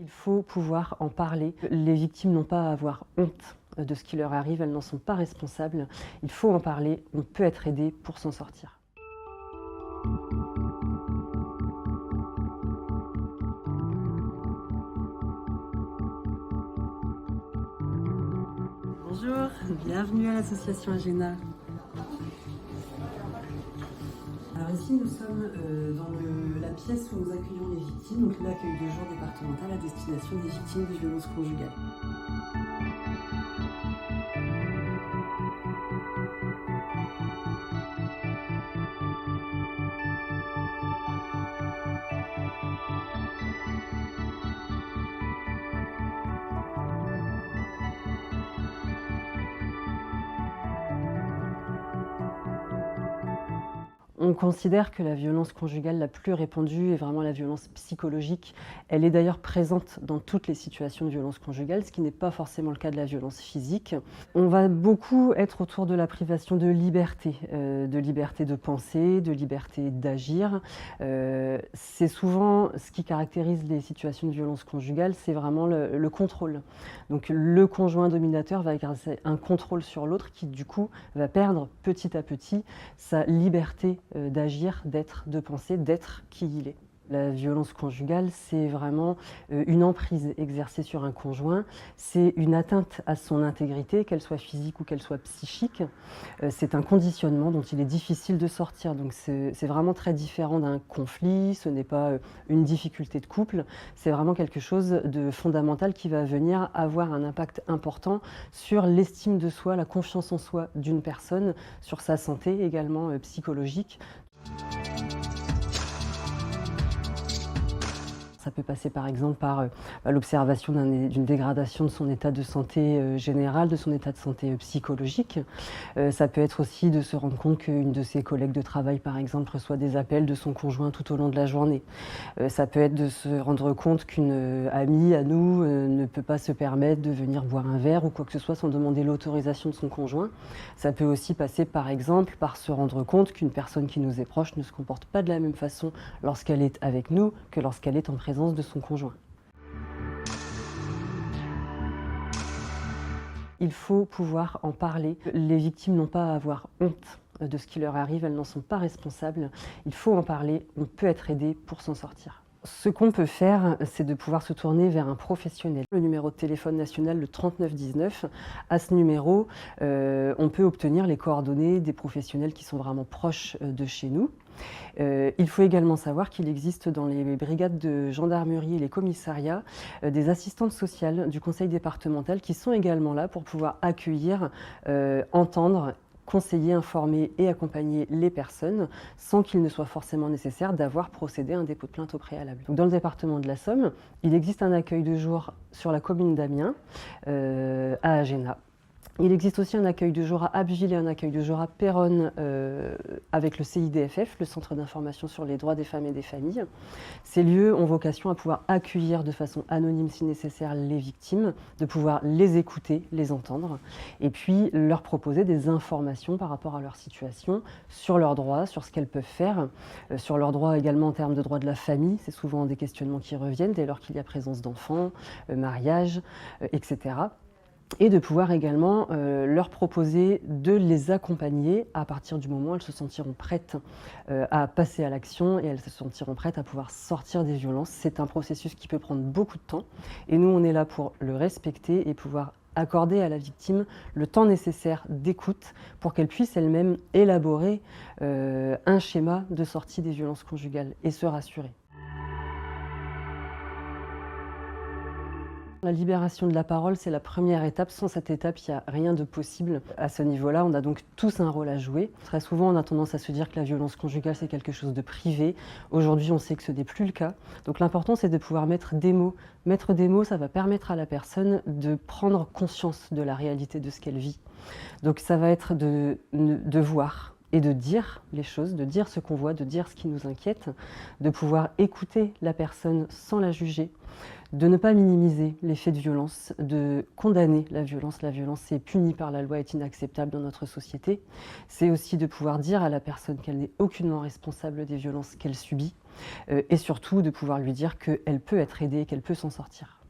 Il faut pouvoir en parler. Les victimes n'ont pas à avoir honte de ce qui leur arrive, elles n'en sont pas responsables. Il faut en parler, on peut être aidé pour s'en sortir. Bonjour, bienvenue à l'association Agena. Alors ici nous sommes dans la pièce où nous accueillons les victimes, donc l'accueil de jour départemental à destination des victimes de violences conjugales. On considère que la violence conjugale la plus répandue est vraiment la violence psychologique. Elle est d'ailleurs présente dans toutes les situations de violence conjugale, ce qui n'est pas forcément le cas de la violence physique. On va beaucoup être autour de la privation de liberté de penser, de liberté d'agir. C'est souvent ce qui caractérise les situations de violence conjugale, c'est vraiment le contrôle. Donc le conjoint dominateur va exercer un contrôle sur l'autre qui du coup va perdre petit à petit sa liberté d'agir, d'être, de penser, d'être qui il est. La violence conjugale, c'est vraiment une emprise exercée sur un conjoint, c'est une atteinte à son intégrité, qu'elle soit physique ou qu'elle soit psychique. C'est un conditionnement dont il est difficile de sortir, donc c'est vraiment très différent d'un conflit, ce n'est pas une difficulté de couple, c'est vraiment quelque chose de fondamental qui va venir avoir un impact important sur l'estime de soi, la confiance en soi d'une personne, sur sa santé également psychologique. Ça peut passer par exemple par l'observation d'une dégradation de son état de santé général, de son état de santé psychologique. Ça peut être aussi de se rendre compte qu'une de ses collègues de travail, par exemple, reçoit des appels de son conjoint tout au long de la journée. Ça peut être de se rendre compte qu'une amie à nous ne peut pas se permettre de venir boire un verre ou quoi que ce soit sans demander l'autorisation de son conjoint. Ça peut aussi passer par exemple par se rendre compte qu'une personne qui nous est proche ne se comporte pas de la même façon lorsqu'elle est avec nous que lorsqu'elle est en présence de son conjoint. Il faut pouvoir en parler. Les victimes n'ont pas à avoir honte de ce qui leur arrive, elles n'en sont pas responsables. Il faut en parler, on peut être aidé pour s'en sortir. Ce qu'on peut faire, c'est de pouvoir se tourner vers un professionnel. Le numéro de téléphone national, le 3919, à ce numéro, on peut obtenir les coordonnées des professionnels qui sont vraiment proches de chez nous. Il faut également savoir qu'il existe dans les brigades de gendarmerie et les commissariats des assistantes sociales du conseil départemental qui sont également là pour pouvoir accueillir, entendre, conseiller, informer et accompagner les personnes sans qu'il ne soit forcément nécessaire d'avoir procédé à un dépôt de plainte au préalable. Donc, dans le département de la Somme, il existe un accueil de jour sur la commune d'Amiens, à Agena. Il existe aussi un accueil de jour à Abbeville et un accueil de jour à Péronne avec le CIDFF, le Centre d'information sur les droits des femmes et des familles. Ces lieux ont vocation à pouvoir accueillir de façon anonyme si nécessaire les victimes, de pouvoir les écouter, les entendre, et puis leur proposer des informations par rapport à leur situation, sur leurs droits, sur ce qu'elles peuvent faire, sur leurs droits également en termes de droits de la famille. C'est souvent des questionnements qui reviennent dès lors qu'il y a présence d'enfants, mariage, etc. Et de pouvoir également leur proposer de les accompagner à partir du moment où elles se sentiront prêtes à passer à l'action et elles se sentiront prêtes à pouvoir sortir des violences. C'est un processus qui peut prendre beaucoup de temps et nous on est là pour le respecter et pouvoir accorder à la victime le temps nécessaire d'écoute pour qu'elle puisse elle-même élaborer un schéma de sortie des violences conjugales et se rassurer. La libération de la parole, c'est la première étape. Sans cette étape, il n'y a rien de possible. À ce niveau-là, on a donc tous un rôle à jouer. Très souvent, on a tendance à se dire que la violence conjugale, c'est quelque chose de privé. Aujourd'hui, on sait que ce n'est plus le cas. Donc l'important, c'est de pouvoir mettre des mots. Mettre des mots, ça va permettre à la personne de prendre conscience de la réalité de ce qu'elle vit. Donc ça va être de voir et de dire les choses, de dire ce qu'on voit, de dire ce qui nous inquiète, de pouvoir écouter la personne sans la juger, de ne pas minimiser les faits de violence, de condamner la violence. La violence est punie par la loi, est inacceptable dans notre société. C'est aussi de pouvoir dire à la personne qu'elle n'est aucunement responsable des violences qu'elle subit et surtout de pouvoir lui dire qu'elle peut être aidée, qu'elle peut s'en sortir.